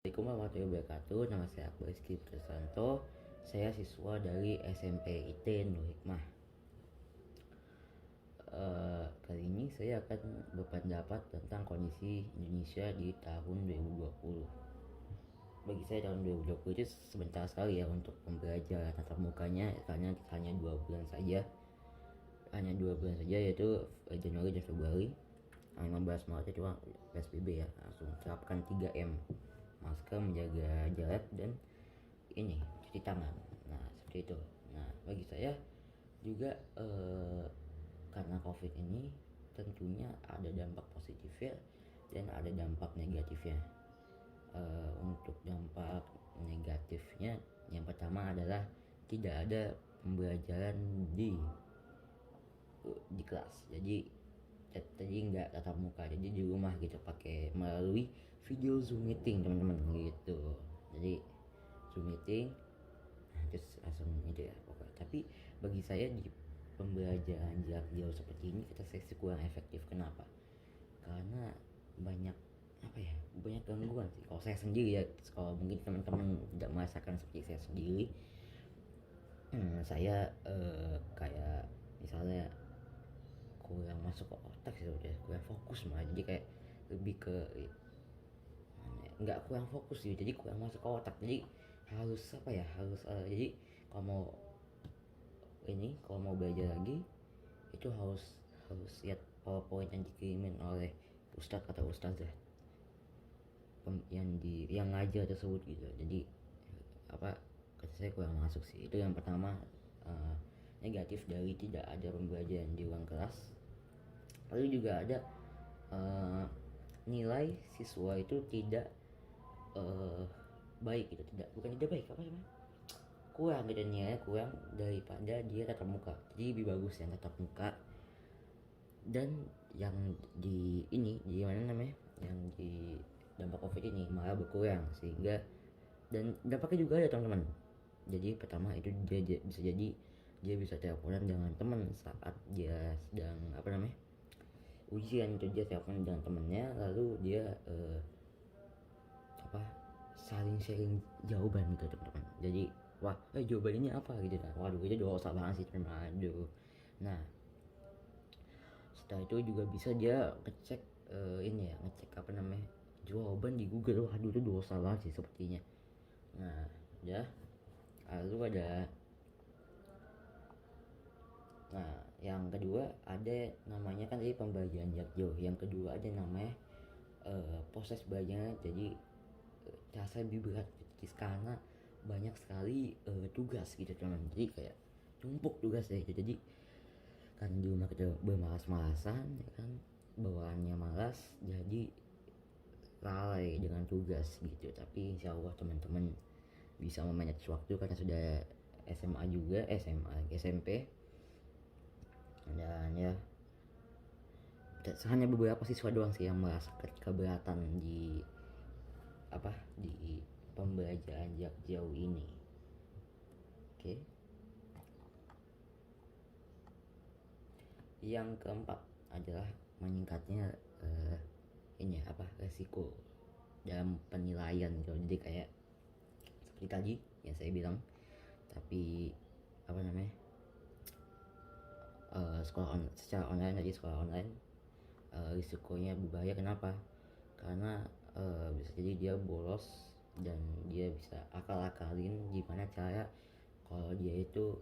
Assalamualaikum warahmatullahi wabarakatuh. Nama saya Akbar Rizky Kristanto. Saya siswa dari SMP IT Nurul Hikmah. Kali ini saya akan berpendapat tentang kondisi Indonesia di tahun 2020. Bagi saya tahun 2020 itu sebentar sekali ya untuk pembelajaran tatap mukanya, karena hanya 2 bulan saja. Yaitu Januari dan Februari. 15 Maret itu PSBB ya, langsung terapkan 3M, masker, menjaga jarak, dan ini cuci tangan. Nah seperti itu. Nah bagi saya juga karena COVID ini tentunya ada dampak positifnya dan ada dampak negatifnya. Untuk dampak negatifnya, yang pertama adalah tidak ada pembelajaran di kelas. Jadi nggak tatap muka, jadi di rumah gitu, pakai melalui video Zoom meeting teman-teman gitu. Jadi Zoom meeting, terus langsung itu ya pokoknya. Tapi bagi saya di pembelajaran jarak jauh seperti ini kita seksi kurang efektif. Kenapa? Karena banyak banyak gangguan sih. Kalau saya sendiri ya, kalau mungkin teman-teman tidak merasakan seperti saya sendiri, saya kayak misalnya kurang masuk ke otak sih, udah kurang fokus malah. Jadi kayak lebih ke nggak kurang fokus sih, jadi kurang masuk ke otak. Jadi harus jadi kalau mau belajar lagi itu harus lihat PowerPoint yang dikirimin oleh ustadz atau ustazah yang ngajar tersebut gitu. Jadi kata saya kurang masuk sih. Itu yang pertama, negatif dari tidak ada pembelajaran di ruang kelas. Lalu juga ada nilai siswa itu tidak baik gitu, tidak baik, kurang gitu, nilainya kurang daripada dia tatap muka. Jadi lebih bagus yang tatap muka. Dan yang di yang di dampak COVID ini malah berkurang, sehingga dan dampaknya juga ada teman-teman. Jadi pertama itu dia bisa jadi dia bisa teleponan dengan teman saat dia sedang ujian. Itu dia telepon dengan temennya, lalu dia saling sharing jawaban gitu teman-teman. Jadi jawaban ini apa gitu kan. Waduh, itu dosa banget sih teman-teman. Aduh. Nah setelah itu juga bisa dia ngecek jawaban di Google. Waduh, itu dosa banget sih sepertinya. Nah ya, lalu ada yang kedua ada namanya kan tadi pembelajaran jarak jauh. Yang kedua ada namanya proses belajarnya jadi terasa lebih berat karena banyak sekali tugas gitu teman. Jadi kayak tumpuk tugas gitu. Jadi kan di rumah kita bermalas-malasan ya kan, bawaannya malas, jadi lalai dengan tugas gitu. Tapi insya Allah teman-teman bisa memanage waktu karena sudah SMP, dan ya hanya beberapa siswa doang sih yang merasa keberatan di pembelajaran jarak jauh ini. Oke. Yang keempat adalah meningkatnya resiko dalam penilaian gitu. Jadi kayak seperti tadi yang saya bilang, tapi secara online risikonya berbahaya. Kenapa? Karena bisa jadi dia bolos dan dia bisa akal-akalin gimana cara kalau dia itu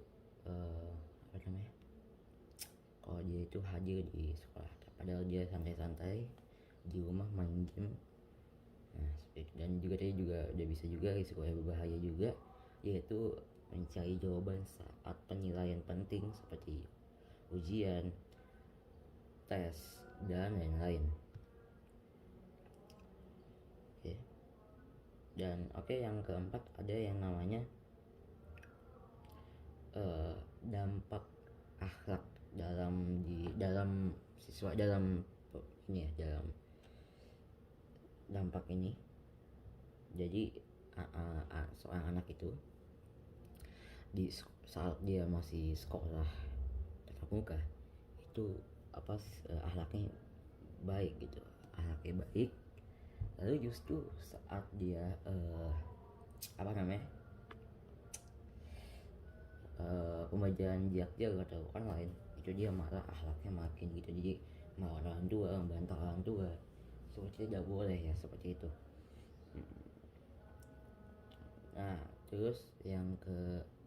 hadir di sekolah, padahal dia santai-santai di rumah main game. Nah, dan juga tadi juga udah bisa juga risiko yang berbahaya juga, yaitu mencari jawaban saat penilaian penting seperti ujian, tes, dan lain-lain. Yang keempat ada yang namanya dampak akhlak dalam siswa dalam dampak ini. Jadi seorang anak itu saat dia masih sekolah tatap muka itu akhlaknya baik gitu, Lalu justru saat dia apa namanya pembelajaran jarak jauh atau online, itu dia malah akhlaknya makin gitu, jadi marah orang tua, membantah orang tua, seperti tidak boleh ya seperti itu. Nah terus yang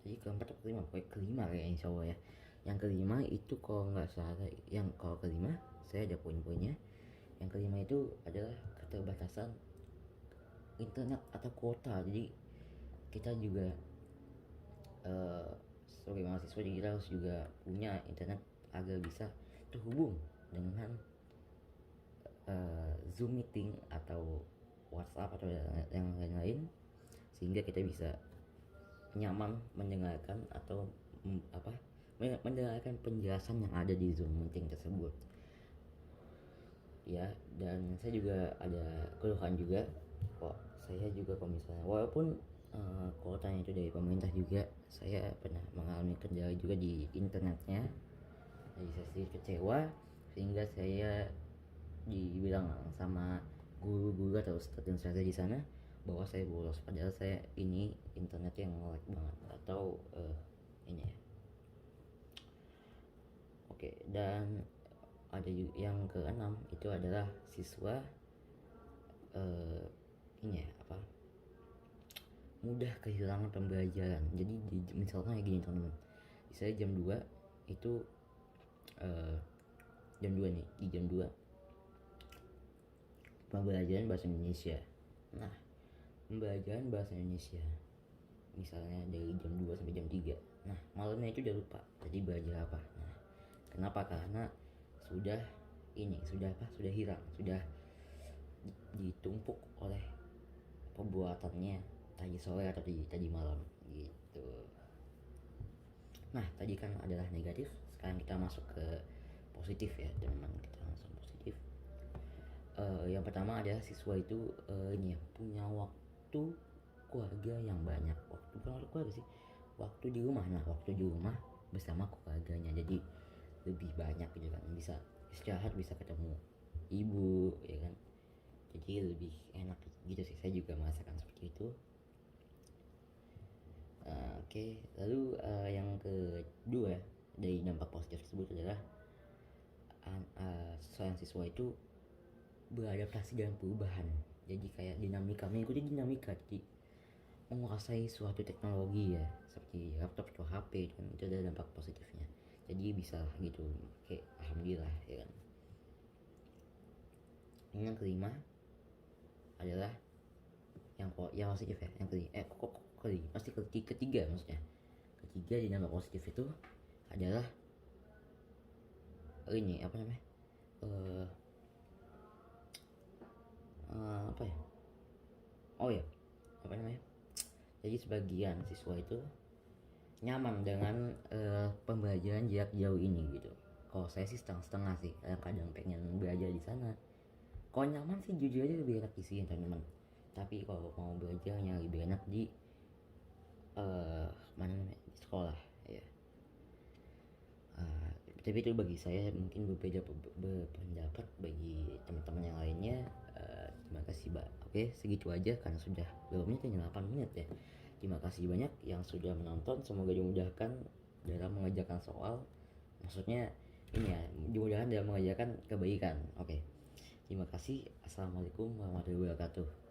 jadi keempat atau kelima, pokoknya kelima kayak insya Allah ya. Yang kelima itu kalau nggak salah, kalau kelima saya ada poin-poinnya. Yang kelima itu adalah keterbatasan internet atau kuota. Jadi kita juga sebagai mahasiswa kita harus juga punya internet agar bisa terhubung dengan Zoom meeting atau WhatsApp atau yang lain-lain, sehingga kita bisa nyaman mendengarkan atau mendengarkan penjelasan yang ada di Zoom meeting tersebut ya. Dan saya juga ada keluhan juga kok, saya juga kalau misalnya walaupun kuotanya itu dari pemerintah juga, saya pernah mengalami kendala juga di internetnya. Jadi saya sedikit kecewa, sehingga saya dibilang sama guru-guru atau ustadz di sana bahwa saya bolos, padahal saya ini internet yang lag banget atau ini ya. Oke, dan ada juga yang keenam itu adalah siswa ini ya mudah kehilangan pembelajaran. Jadi misalkan kayak gini teman-teman, saya jam 2 itu jam 2 nih, di jam 2 pembelajaran bahasa Indonesia. Nah pembelajaran bahasa Indonesia misalnya dari jam 2 sampai jam 3, nah malamnya itu udah lupa tadi belajar apa. Nah kenapa? Karena sudah hilang, sudah ditumpuk oleh pembuatannya tadi sore atau tadi malam gitu. Nah tadi kan adalah negatif, sekarang kita masuk ke positif ya teman-teman, kita langsung positif. Yang pertama adalah siswa itu ini ya, punya waktu keluarga yang banyak. Bukan waktu keluarga sih, waktu di rumah. Nah waktu di rumah bersama keluarganya, jadi lebih banyak gitu kan, bisa istirahat, bisa ketemu ibu ya kan, jadi lebih enak gitu sih. Saya juga merasakan seperti itu. Oke. Lalu yang kedua dari dampak positif tersebut adalah seorang siswa itu beradaptasi dengan perubahan. Jadi kayak mengikuti dinamika, jadi menguasai suatu teknologi ya, seperti laptop atau HP, dan itu ada dampak positifnya. Jadi bisa gitu, kayak alhamdulillah ya kan. Yang kelima adalah yang positif ya, yang ketiga maksudnya. Ketiga di dampak positif itu adalah ini apa ya, jadi sebagian siswa itu nyaman dengan pembelajaran jarak jauh ini gitu. Kalau saya sih setengah-setengah sih, kadang pengen belajar di sana. Kalau nyaman sih jujur aja lebih enak di sini teman-teman, tapi kalau mau belajarnya lebih enak di di sekolah ya. Tapi itu bagi saya mungkin berbeda berpendapat bagi teman-teman yang lainnya. Terima kasih Mbak. Oke, segitu aja karena sudah berapa menit ya, 8 menit ya. Terima kasih banyak yang sudah menonton, semoga dimudahkan dalam mengerjakan soal. Maksudnya ini ya, dimudahkan dalam mengerjakan kebaikan. Oke. Terima kasih. Assalamualaikum warahmatullahi wabarakatuh.